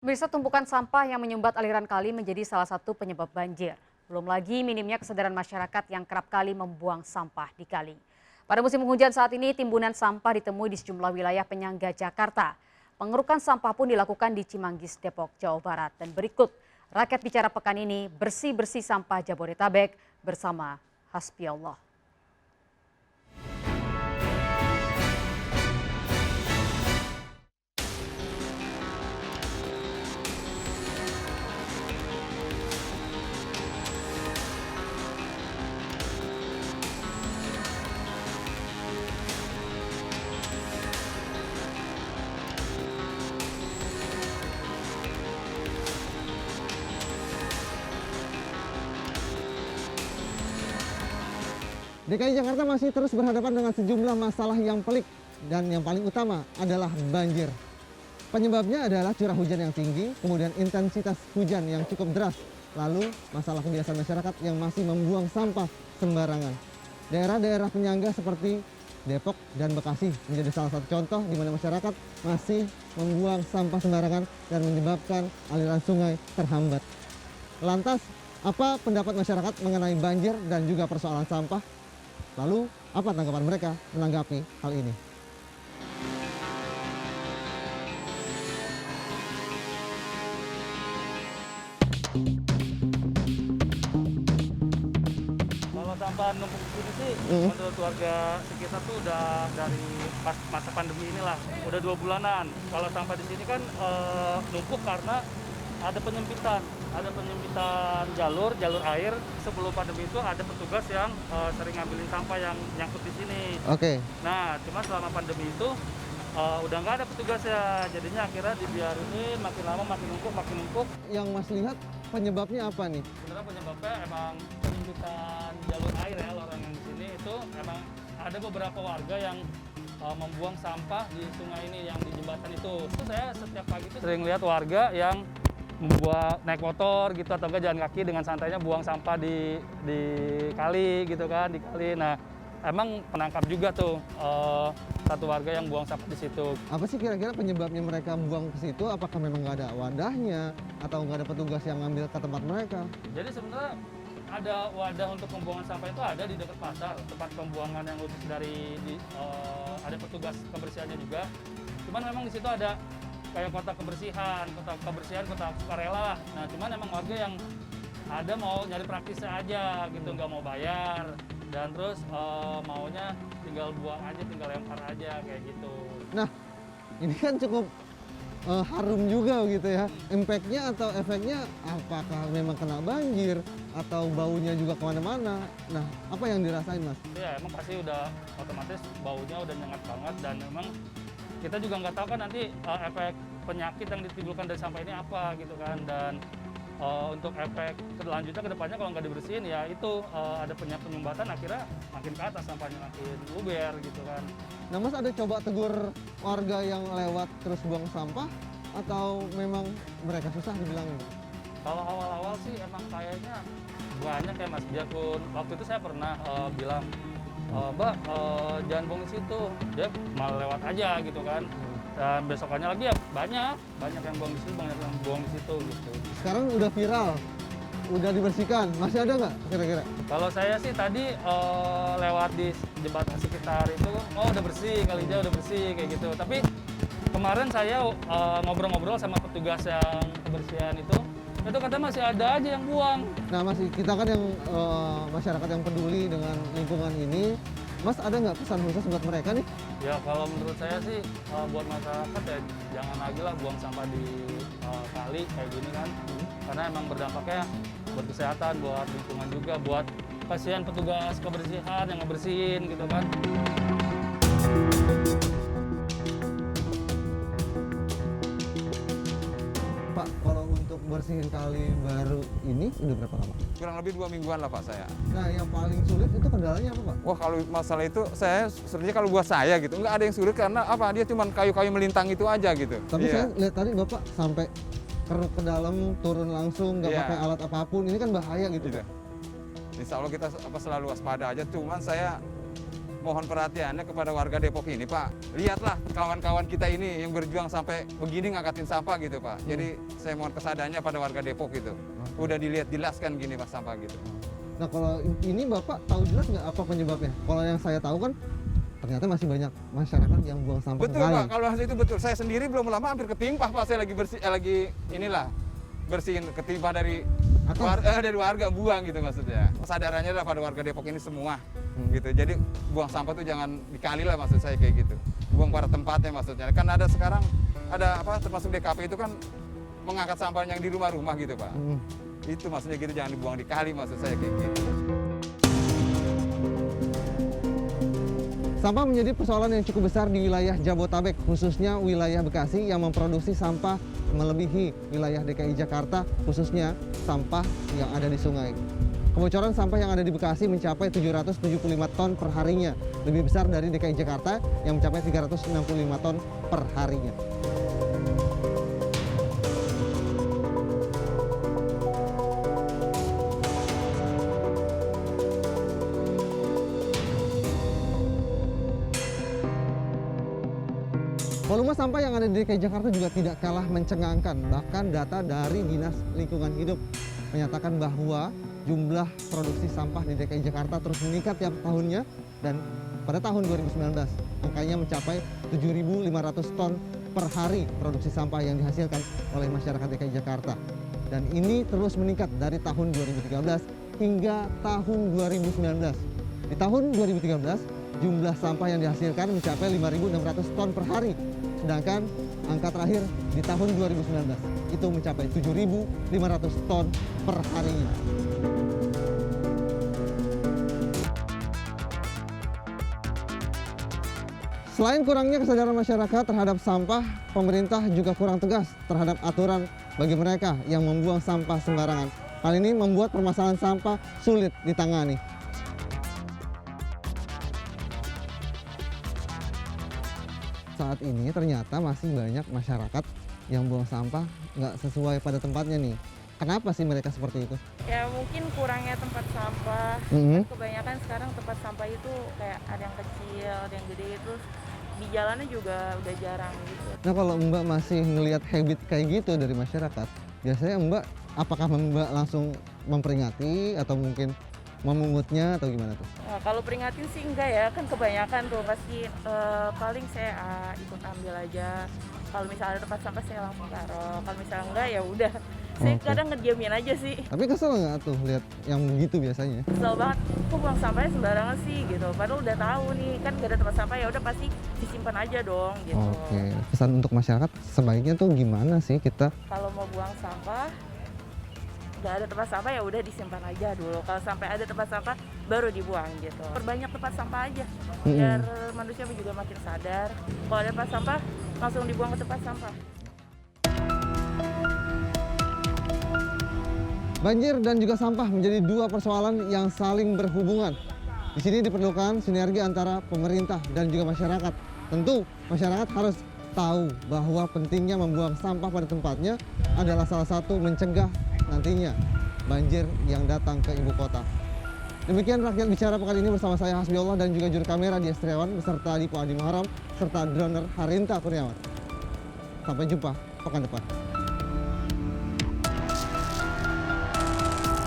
Pemirsa, tumpukan sampah yang menyumbat aliran kali menjadi salah satu penyebab banjir. Belum lagi minimnya kesadaran masyarakat yang kerap kali membuang sampah di kali. Pada musim hujan saat ini, timbunan sampah ditemui di sejumlah wilayah penyangga Jakarta. Pengerukan sampah pun dilakukan di Cimanggis, Depok, Jawa Barat. Dan berikut, rakyat bicara pekan ini bersih-bersih sampah Jabodetabek bersama Hasbi Allah. DKI Jakarta masih terus berhadapan dengan sejumlah masalah yang pelik dan yang paling utama adalah banjir. Penyebabnya adalah curah hujan yang tinggi, kemudian intensitas hujan yang cukup deras, lalu masalah kebiasaan masyarakat yang masih membuang sampah sembarangan. Daerah-daerah penyangga seperti Depok dan Bekasi menjadi salah satu contoh di mana masyarakat masih membuang sampah sembarangan dan menyebabkan aliran sungai terhambat. Lantas, apa pendapat masyarakat mengenai banjir dan juga persoalan sampah? Lalu, apa tanggapan mereka menanggapi hal ini? Kalau sampah numpuk di sini sih, menurut warga sekitar tuh udah dari pas masa pandemi inilah, udah 2 bulanan. Kalau sampah di sini kan numpuk karena ada penyempitan jalur air. Sebelum pandemi itu ada petugas yang sering ngambilin sampah yang nyangkut di sini. Oke. Nah, cuma selama pandemi itu udah nggak ada petugas ya, jadinya akhirnya dibiarin makin lama makin numpuk. Yang Mas lihat penyebabnya apa nih? Sebenarnya penyebabnya emang penyempitan jalur air ya, lorong yang di sini itu emang ada beberapa warga yang membuang sampah di sungai ini yang di jembatan itu. Terus saya setiap pagi itu sering lihat warga yang membuat naik motor gitu atau enggak jalan kaki dengan santainya buang sampah di kali gitu kan, di kali. Nah, emang penangkap juga tuh satu warga yang buang sampah di situ. Apa sih kira-kira penyebabnya mereka buang ke situ? Apakah memang nggak ada wadahnya atau nggak ada petugas yang ngambil ke tempat mereka? Jadi sebenarnya ada wadah untuk pembuangan sampah itu ada di dekat pasar, tempat pembuangan yang khusus dari ada petugas kebersihannya juga. Cuman memang di situ ada kayak kota kebersihan, kota sukarela. Nah, cuman emang warga yang ada mau nyari praktisnya aja gitu, nggak mau bayar dan terus maunya tinggal buang aja, tinggal lempar aja kayak gitu. Nah, ini kan cukup harum juga gitu ya. Impact-nya atau efeknya apakah memang kena banjir atau baunya juga kemana-mana? Nah, apa yang dirasain, Mas? Ya emang pasti udah otomatis baunya udah nyengat banget dan memang kita juga nggak tahu kan nanti efek penyakit yang ditimbulkan dari sampah ini apa gitu kan. Dan untuk efek kelanjutnya ke depannya kalau nggak dibersihin ya itu ada penyumbatan, akhirnya makin ke atas sampahnya makin luber gitu kan. Nah, Mas ada coba tegur warga yang lewat terus buang sampah atau memang mereka susah dibilangin? Kalau awal-awal sih emang kayaknya banyak ya Mas, biarpun waktu itu saya pernah bilang, Mbak jangan buang di situ, dia malah lewat aja gitu kan. Dan besokannya lagi ya banyak yang buang di situ, banyak yang buang di situ gitu. Sekarang udah viral, udah dibersihkan, masih ada nggak kira-kira? Kalau saya sih tadi lewat di jembatan sekitar itu, oh udah bersih, kalinya udah bersih kayak gitu. Tapi kemarin saya ngobrol-ngobrol sama petugas yang kebersihan itu katanya masih ada aja yang buang. Nah, Mas, kita kan yang masyarakat yang peduli dengan lingkungan ini, Mas ada nggak pesan khusus buat mereka nih? Ya kalau menurut saya sih buat masyarakat ya jangan lagi lah buang sampah di kali kayak gini kan. Karena emang berdampaknya buat kesehatan, buat lingkungan juga, buat pasien petugas kebersihan yang ngebersihin gitu kan. Pak, kalau untuk bersihin kali baru ini udah berapa lama? Kurang lebih 2 mingguan lah Pak saya. Nah, yang paling sulit itu kendalanya apa, Pak? Wah kalau masalah itu saya sebenarnya kalau buat saya gitu nggak ada yang sulit karena apa, dia cuma kayu-kayu melintang itu aja gitu. Tapi Iya. saya lihat tadi Bapak sampai keruk ke dalam, turun langsung, nggak Iya. pakai alat apapun. Ini kan bahaya gitu, Gitu. Pak. Insya Allah kita selalu waspada aja. Cuman saya mohon perhatiannya kepada warga Depok ini, Pak. Lihatlah kawan-kawan kita ini yang berjuang sampai begini ngangkatin sampah gitu, Pak. Jadi saya mohon kesadarannya pada warga Depok gitu. Udah dilihat jelaskan gini, Pak, sampah gitu. Nah, kalau ini Bapak tahu jelas nggak apa penyebabnya? Kalau yang saya tahu kan ternyata masih banyak masyarakat yang buang sampah Betul, ke kali. Pak. Kalau itu betul. Saya sendiri belum lama hampir ketimpah, Pak. Saya lagi bersihin ketimpah dari warga buang gitu maksudnya. Kesadarannya adalah pada warga Depok ini semua gitu. Jadi buang sampah tuh jangan dikali lah maksud saya kayak gitu. Buang pada tempatnya maksudnya. Kan ada sekarang termasuk DKP itu kan mengangkat sampah yang di rumah-rumah gitu, Pak. Itu maksudnya gitu, jangan dibuang di kali maksud saya kayak gitu. Sampah menjadi persoalan yang cukup besar di wilayah Jabotabek, khususnya wilayah Bekasi yang memproduksi sampah melebihi wilayah DKI Jakarta, khususnya sampah yang ada di sungai. Kebocoran sampah yang ada di Bekasi mencapai 775 ton per harinya, lebih besar dari DKI Jakarta yang mencapai 365 ton per harinya. Volume sampah yang ada di DKI Jakarta juga tidak kalah mencengangkan. Bahkan data dari Dinas Lingkungan Hidup menyatakan bahwa jumlah produksi sampah di DKI Jakarta terus meningkat tiap tahunnya, dan pada tahun 2019 angkanya mencapai 7.500 ton per hari produksi sampah yang dihasilkan oleh masyarakat DKI Jakarta. Dan ini terus meningkat dari tahun 2013 hingga tahun 2019. Di tahun 2013 jumlah sampah yang dihasilkan mencapai 5.600 ton per hari. Sedangkan angka terakhir di tahun 2019 itu mencapai 7.500 ton per harinya. Selain kurangnya kesadaran masyarakat terhadap sampah, pemerintah juga kurang tegas terhadap aturan bagi mereka yang membuang sampah sembarangan. Hal ini membuat permasalahan sampah sulit ditangani. Saat ini ternyata masih banyak masyarakat yang buang sampah nggak sesuai pada tempatnya nih. Kenapa sih mereka seperti itu? Ya mungkin kurangnya tempat sampah. Mhm. Kebanyakan sekarang tempat sampah itu kayak ada yang kecil, ada yang gede, terus di jalannya juga udah jarang gitu. Nah, kalau Mbak masih ngelihat habit kayak gitu dari masyarakat, biasanya Mbak apakah Mbak langsung memperingati atau mungkin memungutnya atau gimana tuh? Nah, kalau peringatin sih enggak ya, kan kebanyakan tuh pasti paling saya ikut ambil aja. Kalau misalnya ada tempat sampah saya langsung taruh. Kalau misalnya enggak ya udah. Saya Oke. kadang ngediamin aja sih. Tapi kesel nggak tuh lihat yang begitu biasanya? Kesel banget, kok buang sampahnya sembarangan sih gitu. Padahal udah tahu nih kan gak ada tempat sampah, ya udah pasti disimpan aja dong gitu. Oke, pesan untuk masyarakat sebaiknya tuh gimana sih kita? Kalau mau buang sampah nggak ada tempat sampah ya udah disimpan aja dulu. Kalau sampai ada tempat sampah baru dibuang gitu. Perbanyak tempat sampah aja biar manusia juga makin sadar. Kalau ada tempat sampah langsung dibuang ke tempat sampah. Banjir dan juga sampah menjadi dua persoalan yang saling berhubungan. Di sini diperlukan sinergi antara pemerintah dan juga masyarakat. Tentu masyarakat harus tahu bahwa pentingnya membuang sampah pada tempatnya adalah salah satu mencegah nantinya banjir yang datang ke ibu kota. Demikian Rakyat Bicara pekan ini bersama saya Hasbiullah dan juga juru kamera Dias Triawan beserta Dipo Adi Muharam serta droner Harinta Kurniawan. Sampai jumpa pekan depan.